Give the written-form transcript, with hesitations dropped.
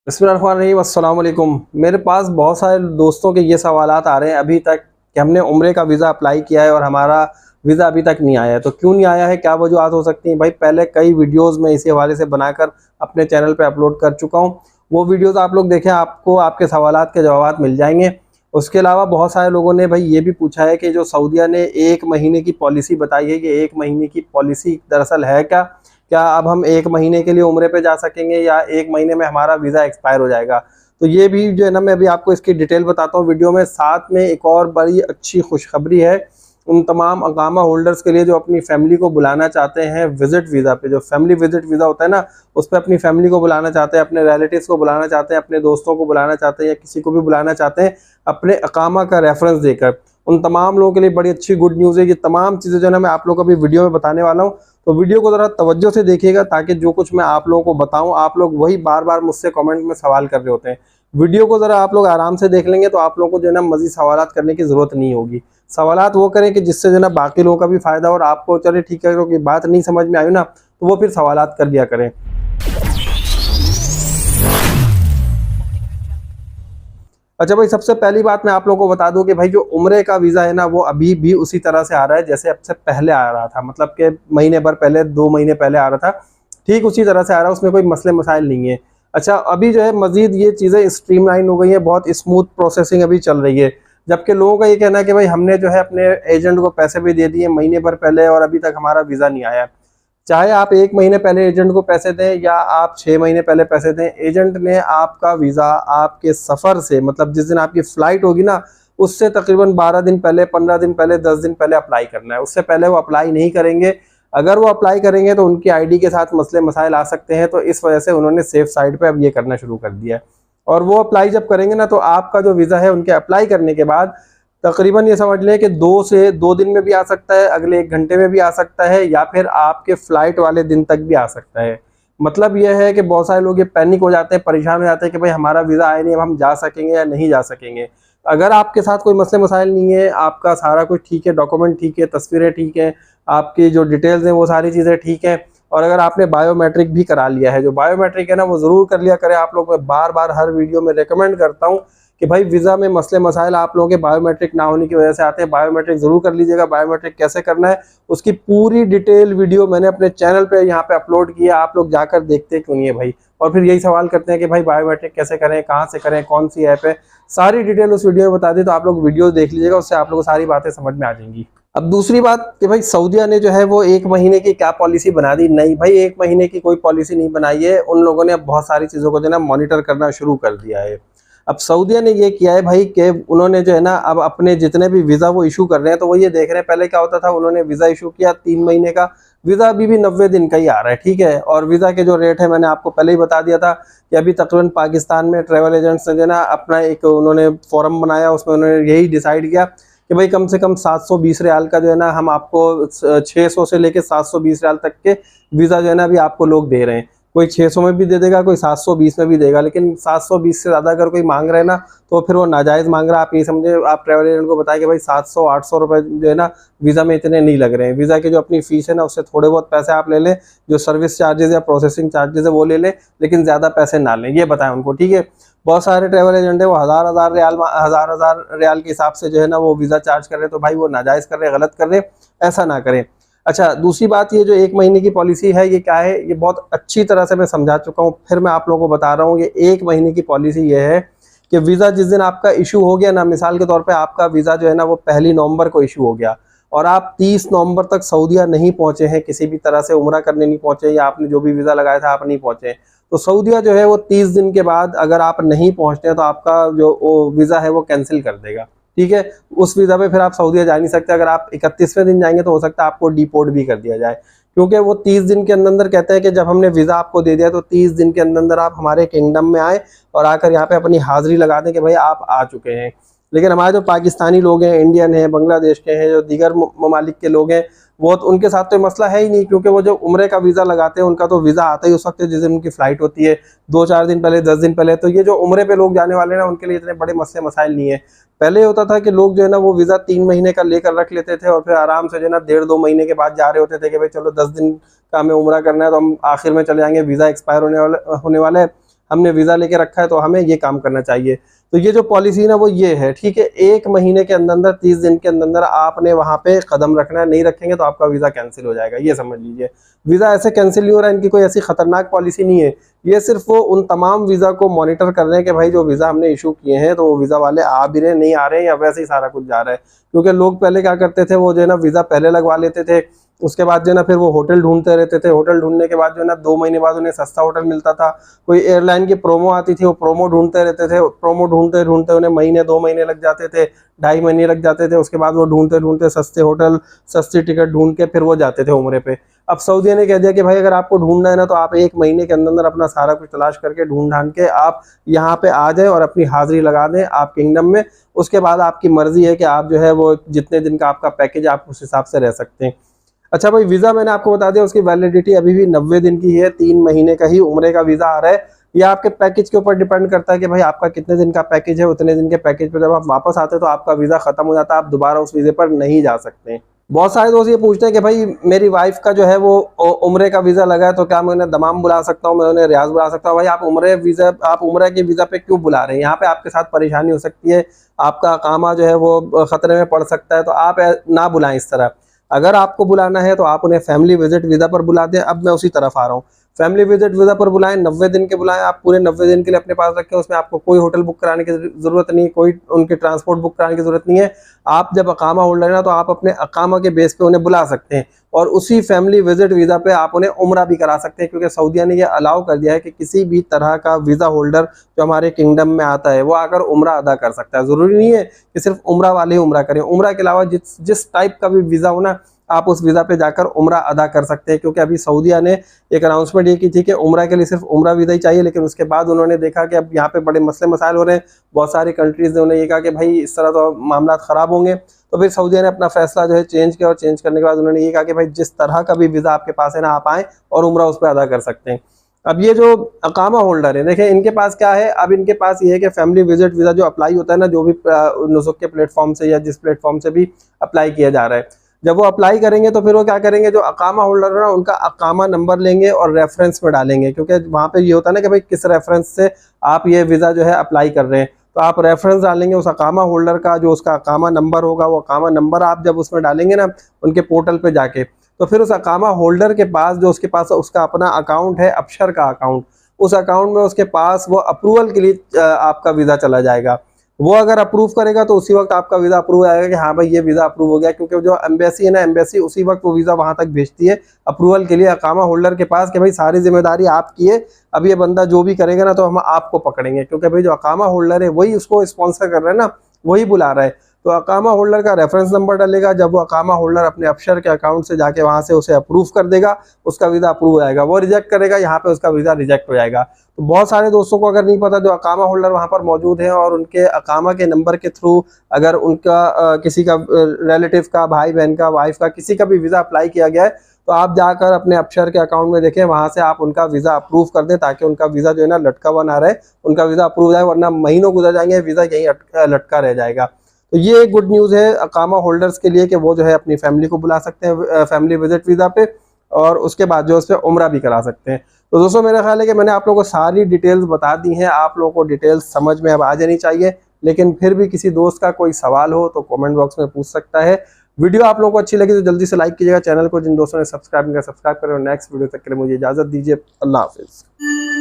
बिस्मिल्लाहिर्रहमानिर्रहीम, अस्सलाम वालेकुम। मेरे पास बहुत सारे दोस्तों के ये सवालात आ रहे हैं अभी तक कि हमने उम्रे का वीज़ा अप्लाई किया है और हमारा वीज़ा अभी तक नहीं आया है। तो क्यों नहीं आया है, क्या वजूहत हो सकती हैं? भाई पहले कई वीडियोज़ में इसी हवाले से बनाकर अपने चैनल पे अपलोड कर चुका हूँ। वो वीडियोज़ आप लोग देखें, आपको आपके सवालात के जवाब मिल जाएँगे। उसके अलावा बहुत सारे लोगों ने भाई ये भी पूछा है कि जो सऊदीया ने 1 महीने की पॉलिसी बताई है, ये 1 महीने की पॉलिसी दरअसल है क्या? क्या अब हम 1 महीने के लिए उम्रे पे जा सकेंगे या 1 महीने में हमारा वीज़ा एक्सपायर हो जाएगा? तो ये भी जो है ना, मैं अभी आपको इसकी डिटेल बताता हूँ वीडियो में। साथ में एक और बड़ी अच्छी खुशखबरी है उन तमाम अकामा होल्डर्स के लिए जो अपनी फैमिली को बुलाना चाहते हैं विज़िट वीज़ा पे। जो फैमिली विज़िट वीज़ा होता है ना, उस पे अपनी फैमिली को बुलाना चाहते हैं, अपने रिलेटिव्स को बुलाना चाहते हैं, अपने दोस्तों को बुलाना चाहते हैं या किसी को भी बुलाना चाहते हैं अपने अकामा का रेफरेंस देकर। उन तमाम लोगों के लिए बड़ी अच्छी गुड न्यूज़ है। ये तमाम चीज़ें जो है ना, मैं आप लोगों को अभी वीडियो में बताने वाला हूँ। तो वीडियो को ज़रा तवज्जो से देखिएगा ताकि जो कुछ मैं आप लोगों को बताऊँ, आप लोग वही बार-बार मुझसे कमेंट में सवाल कर रहे होते हैं। वीडियो को ज़रा आप लोग आराम से देख लेंगे तो आप लोगों को जो है ना मज़ीद सवालात करने की ज़रूरत नहीं होगी। सवालात वो करें कि जिससे जो है ना बाकी लोगों का भी फ़ायदा हो और आपको चले ठीक है, क्योंकि बात नहीं समझ में आई ना, तो वो फिर सवालात कर लिया करें। अच्छा भाई, सबसे पहली बात मैं आप लोगों को बता दूं कि भाई जो उम्रे का वीज़ा है ना, वो अभी भी उसी तरह से आ रहा है जैसे अब से पहले आ रहा था। मतलब कि महीने भर पहले, 2 महीने पहले आ रहा था, ठीक उसी तरह से आ रहा है। उसमें कोई मसले मसाइल नहीं है। अच्छा, अभी जो है मज़ीद ये चीज़ें स्ट्रीमलाइन हो गई हैं, बहुत स्मूथ प्रोसेसिंग अभी चल रही है। जबकि लोगों का ये कहना है कि भाई हमने जो है अपने एजेंट को पैसे भी दे दिए महीने भर पहले और अभी तक हमारा वीज़ा नहीं आया। चाहे आप 1 महीने पहले एजेंट को पैसे दें या आप 6 महीने पहले पैसे दें, एजेंट ने आपका वीज़ा आपके सफ़र से, मतलब जिस दिन आपकी फ़्लाइट होगी ना, उससे तकरीबन 12 दिन पहले, 15 दिन पहले, 10 दिन पहले अप्लाई करना है। उससे पहले वो अप्लाई नहीं करेंगे। अगर वो अप्लाई करेंगे तो उनकी आईडी के साथ मसले मसाइल आ सकते हैं। तो इस वजह से उन्होंने सेफ साइड पे अब ये करना शुरू कर दिया है। और वो अप्लाई जब करेंगे ना, तो आपका जो वीज़ा है उनके अप्लाई करने के बाद तकरीबन ये समझ लें कि 2 दिन में भी आ सकता है, अगले 1 घंटे में भी आ सकता है, या फिर आपके फ्लाइट वाले दिन तक भी आ सकता है। मतलब यह है कि बहुत सारे लोग ये पैनिक हो जाते हैं, परेशान हो जाते हैं कि भाई हमारा वीज़ा आया नहीं, अब हम जा सकेंगे या नहीं जा सकेंगे। अगर आपके साथ कोई मसले मसाइल नहीं है, आपका सारा कुछ ठीक है, डॉक्यूमेंट ठीक है, तस्वीरें ठीक हैं, आपकी जो डिटेल्स हैं वो सारी चीज़ें ठीक हैं, और अगर आपने बायोमेट्रिक भी करा लिया है, जो बायोमेट्रिक है ना, वो ज़रूर कर लिया करें आप लोग। मैं बार-बार हर वीडियो में रिकमेंड करता हूँ कि भाई वीज़ा में मसले मसाइल आप लोगों के बायोमेट्रिक ना होने की वजह से आते हैं। बायोमेट्रिक ज़रूर कर लीजिएगा। बायोमेट्रिक कैसे करना है, उसकी पूरी डिटेल वीडियो मैंने अपने चैनल पे यहाँ पे अपलोड की है। आप लोग जाकर देखते क्यों नहीं है भाई? और फिर यही सवाल करते हैं कि भाई बायोमेट्रिक कैसे करें, कहाँ से करें, कौन सी ऐप है? सारी डिटेल उस वीडियो में बता दी, तो आप लोग वीडियो देख लीजिएगा, उससे आप लोगों को सारी बातें समझ में आ जाएंगी। अब दूसरी बात कि भाई सऊदीया ने जो है वो 1 महीने की क्या पॉलिसी बना दी? नहीं भाई, 1 महीने की कोई पॉलिसी नहीं बनाई है। उन लोगों ने अब बहुत सारी चीज़ों को जो है ना मॉनिटर करना शुरू कर दिया है। अब सऊदीया ने ये किया है भाई कि उन्होंने जो है ना, अब अपने जितने भी वीज़ा वो इशू कर रहे हैं, तो वो ये देख रहे हैं, पहले क्या होता था, उन्होंने वीज़ा इशू किया 3 महीने का, वीज़ा अभी भी 90 दिन का ही आ रहा है, ठीक है। और वीज़ा के जो रेट है मैंने आपको पहले ही बता दिया था कि अभी तकरीबन पाकिस्तान में ट्रैवल एजेंट्स ने जो है ना अपना एक उन्होंने फोरम बनाया, उसमें उन्होंने यही डिसाइड किया कि भाई कम से कम 720 रियाल का जो है ना, हम आपको 600 से लेके 720 रियाल तक के वीज़ा जो है ना अभी आपको लोग दे रहे हैं। कोई 600 में भी दे देगा, कोई 720 में भी देगा, लेकिन 720 से ज़्यादा अगर कोई मांग रहा है ना, तो फिर वो नाजायज़ मांग रहा है। आप ये समझे, आप ट्रैवल एजेंट को बताएं कि भाई 700-800 रुपये जो है ना वीज़ा में इतने नहीं लग रहे हैं। वीज़ा की जो अपनी फ़ीस है ना, उससे थोड़े बहुत पैसे आप ले लें, जो सर्विस चार्जेज़ या प्रोसेसिंग चार्जेज़ है वो ले लें, लेकिन ज़्यादा पैसे ना लें, ये बताएं उनको, ठीक है। बहुत सारे ट्रैवल एजेंट है वो हज़ार-हज़ार रियाल, हज़ार-हज़ार रियाल के हिसाब से जो है ना वो वीज़ा चार्ज कर रहे हैं। तो भाई वो नाजायज़ कर रहे हैं, गलत कर रहे हैं, ऐसा ना करें। अच्छा, दूसरी बात, ये जो 1 महीने की पॉलिसी है, ये क्या है, ये बहुत अच्छी तरह से मैं समझा चुका हूँ, फिर मैं आप लोगों को बता रहा हूँ। ये 1 महीने की पॉलिसी ये है कि वीज़ा जिस दिन आपका इशू हो गया ना, मिसाल के तौर पे आपका वीज़ा जो है ना वो 1 नवंबर को इशू हो गया और आप 30 नवंबर तक सऊदीया नहीं पहुँचे हैं, किसी भी तरह से उम्रा करने नहीं पहुँचे, या आपने जो भी वीज़ा लगाया था आप नहीं पहुँचे, तो सऊदीया जो है वो 30 दिन के बाद अगर आप नहीं पहुँचते हैं तो आपका जो वो वीज़ा है वो कैंसिल कर देगा, ठीक है। उस वीज़ा पे फिर आप सऊदीया जा नहीं सकते। अगर आप 31वें दिन जाएंगे तो हो सकता है आपको डिपोर्ट भी कर दिया जाए, क्योंकि वो 30 दिन के अंदर कहते हैं कि जब हमने वीज़ा आपको दे दिया तो 30 दिन के अंदर आप हमारे किंगडम में आए और आकर यहाँ पे अपनी हाज़िरी लगा दें कि भाई आप आ चुके हैं। लेकिन हमारे जो पाकिस्तानी लोग हैं, इंडियन हैं, बांग्लादेश के हैं, जो दीगर ममालिक के लोग हैं, वो तो उनके साथ तो मसला है ही नहीं, क्योंकि वो जो उम्रे का वीज़ा लगाते हैं उनका तो वीज़ा आता ही उस वक्त है जिस दिन उनकी फ़्लाइट होती है, 2-4 दिन पहले, 10 दिन पहले। तो ये जो उम्रे पे लोग जाने वाले हैं ना, उनके लिए इतने बड़े मसले मसाइल नहीं है। पहले होता था कि लोग जो है ना वो वीज़ा 3 महीने का लेकर रख लेते थे और फिर आराम से जो है ना 1.5-2 महीने के बाद जा रहे होते थे कि भाई चलो 10 दिन का हमें उम्रा करना है, तो हम आखिर में चले जाएंगे, वीज़ा एक्सपायर होने वाला है, हमने वीज़ा लेके रखा है तो हमें ये काम करना चाहिए। तो ये जो पॉलिसी ना वो ये है, ठीक है। 1 महीने के अंदर 30 दिन के अंदर आपने वहाँ पे कदम रखना है, नहीं रखेंगे तो आपका वीज़ा कैंसिल हो जाएगा, ये समझ लीजिए। वीज़ा ऐसे कैंसिल नहीं हो रहा है, इनकी कोई ऐसी खतरनाक पॉलिसी नहीं है। ये सिर्फ वो उन तमाम वीज़ा को मॉनिटर कर रहे हैं कि भाई जो वीज़ा हमने इशू किए हैं तो वो वीज़ा वाले आ भी रहे हैं, नहीं आ रहे हैं, या वैसे ही सारा कुछ जा रहा है। क्योंकि लोग पहले क्या करते थे, वो जो है ना वीज़ा पहले लगवा लेते थे, उसके बाद जो है ना फिर वो होटल ढूंढते रहते थे। होटल ढूंढने के बाद जो है ना 2 महीने बाद उन्हें सस्ता होटल मिलता था। कोई एयरलाइन की प्रोमो आती थी, वो प्रोमो ढूंढते रहते थे। प्रोमो ढूंढते ढूंढते उन्हें महीने 2 महीने लग जाते थे, 2.5 महीने लग जाते थे। उसके बाद वो ढूंढते ढूंढते सस्ते होटल, सस्ती टिकट ढूंढ के फिर वो जाते थे उम्रे पे। अब सऊदीया ने कह दिया कि भाई अगर आपको ढूंढना है ना तो आप 1 महीने के अंदर अपना सारा कुछ तलाश करके ढूंढ ढांड के आप यहाँ पे आ जाए और अपनी हाजिरी लगा दें आप किंगडम में। उसके बाद आपकी मर्जी है कि आप जो है वो जितने दिन का आपका पैकेज आप उस हिसाब से रह सकते हैं। अच्छा भाई, वीज़ा मैंने आपको बता दिया, उसकी वैलिडिटी अभी भी 90 दिन की है, 3 महीने का ही उम्रे का वीज़ा आ रहा है। ये आपके पैकेज के ऊपर डिपेंड करता है कि भाई आपका कितने दिन का पैकेज है। उतने दिन के पैकेज पर जब आप वापस आते हैं तो आपका वीज़ा खत्म हो जाता है, आप दोबारा उस वीज़े पर नहीं जा सकते। बहुत सारे दोस्त ये पूछते हैं कि भाई मेरी वाइफ का जो है वो उम्रे का वीज़ा लगा है तो क्या मैं उन्हें दमाम बुला सकता हूँ, मैं उन्हें रियाज बुला सकता हूँ? भाई आप उम्रे के वीज़ा पे क्यों बुला रहे हैं? यहाँ पे आपके साथ परेशानी हो सकती है, आपका अकामा जो है वो खतरे में पड़ सकता है, तो आप ना बुलाएं इस तरह। अगर आपको बुलाना है तो आप उन्हें फैमिली विजिट वीज़ा पर बुला दें। अब मैं उसी तरफ आ रहा हूँ। फैमिली विजिट वीज़ा पर बुलाएं, 90 दिन के बुलाएं, आप पूरे 90 दिन के लिए अपने पास रखें। उसमें आपको कोई होटल बुक कराने की ज़रूरत नहीं, कोई उनके ट्रांसपोर्ट बुक कराने की ज़रूरत नहीं है। आप जब अकामा होल्डर है ना तो आप अपने अकामा के बेस पे उन्हें बुला सकते हैं और उसी फैमिली विजिट वीज़ा पे आप उन्हें उम्रा भी करा सकते हैं। क्योंकि सऊदीया ने ये अलाउ कर दिया है कि किसी भी तरह का वीज़ा होल्डर जो हमारे किंगडम में आता है वो आकर उम्रा अदा कर सकता है। ज़रूरी नहीं है कि सिर्फ उम्रा वाले ही उम्रा करें, उम्रा के अलावा जिस टाइप का भी वीज़ा हो ना आप उस वीज़ा पे जाकर उम्रा अदा कर सकते हैं। क्योंकि अभी सऊदीया ने एक अनाउंसमेंट ये की थी कि उम्रा के लिए सिर्फ उम्रा वीज़ा ही चाहिए, लेकिन उसके बाद उन्होंने देखा कि अब यहाँ पे बड़े मसले मसाइल हो रहे हैं। बहुत सारी कंट्रीज़ ने उन्हें ये कहा कि भाई इस तरह तो मामला ख़राब होंगे। तो फिर सऊदीया ने अपना फैसला जो है चेंज किया और चेंज करने के बाद उन्होंने ये कहा कि भाई जिस तरह का भी वीज़ा आपके पास है ना आप आएँ और उम्रा उस पर अदा कर सकते हैं। अब ये जो अकामा होल्डर है, देखिए इनके पास क्या है, अब इनके पास ये है कि फैमिली विजिट वीज़ा जो अप्लाई होता है ना, जो भी नुसुक के प्लेटफॉर्म से या जिस प्लेटफॉर्म से भी अप्लाई किया जा रहा है, जब वो अप्लाई करेंगे तो फिर वो क्या करेंगे, जो अकामा होल्डर है ना उनका अकामा नंबर लेंगे और रेफरेंस में डालेंगे। क्योंकि वहाँ पे ये होता है ना कि भाई किस रेफरेंस से आप ये वीज़ा जो है अप्लाई कर रहे हैं, तो आप रेफरेंस डालेंगे उस अकामा होल्डर का, जो उसका अकामा नंबर होगा वो अकामा नंबर आप जब उसमें डालेंगे ना उनके पोर्टल पे जाके, तो फिर उस अकामा होल्डर के पास जो उसके पास उसका अपना अकाउंट है, अबशर का अकाउंट, उस अकाउंट में उसके पास वो अप्रूवल के लिए आपका वीज़ा चला जाएगा। वो अगर अप्रूव करेगा तो उसी वक्त आपका वीज़ा अप्रूव आएगा कि हाँ भाई ये वीज़ा अप्रूव हो गया। क्योंकि जो एम्बेसी है ना, एम्बेसी उसी वक्त वो वीज़ा वहाँ तक भेजती है अप्रूवल के लिए अकामा होल्डर के पास कि भाई सारी जिम्मेदारी आपकी है, अब ये बंदा जो भी करेगा ना तो हम आपको पकड़ेंगे। क्योंकि भाई जो अकामा होल्डर है वही उसको स्पॉन्सर कर रहा है ना, वही बुला रहा है। तो अकामा होल्डर का रेफरेंस नंबर डालेगा, जब वो अकामा होल्डर अपने अफसर के अकाउंट से जाके वहाँ से उसे अप्रूव कर देगा, उसका वीज़ा अप्रूव हो जाएगा। वो रिजेक्ट करेगा, यहाँ पे उसका वीज़ा रिजेक्ट हो जाएगा। तो बहुत सारे दोस्तों को अगर नहीं पता, जो अकामा होल्डर वहाँ पर मौजूद हैं और उनके अकामा के नंबर के थ्रू अगर उनका किसी का रिलेटिव का, भाई बहन का, वाइफ का, किसी का भी वीज़ा अप्लाई किया गया है, तो आप जाकर अपने अफसर के अकाउंट में देखें, वहाँ से आप उनका वीज़ा अप्रूव कर दें ताकि उनका वीज़ा जो है ना लटका हुआ ना रहे, उनका वीज़ा अप्रूव जाए, वरना महीनों गुजर जाएंगे वीज़ा यहीं लटका रह जाएगा। तो ये एक गुड न्यूज़ है अकामा होल्डर्स के लिए कि वो जो है अपनी फैमिली को बुला सकते हैं फैमिली विजिट वीज़ा पे, और उसके बाद जो उस पर उम्रा भी करा सकते हैं। तो दोस्तों मेरा ख्याल है कि मैंने आप लोगों को सारी डिटेल्स बता दी हैं, आप लोगों को डिटेल्स समझ में अब आ जानी चाहिए। लेकिन फिर भी किसी दोस्त का कोई सवाल हो तो कमेंट बॉक्स में पूछ सकता है। वीडियो आप लोगों को अच्छी लगी तो जल्दी से लाइक कीजिएगा, चैनल को जिन दोस्तों ने सब्सक्राइब नहीं किया सब्सक्राइब करें। नेक्स्ट वीडियो तक के लिए मुझे इजाज़त दीजिए। अल्लाह हाफिज़।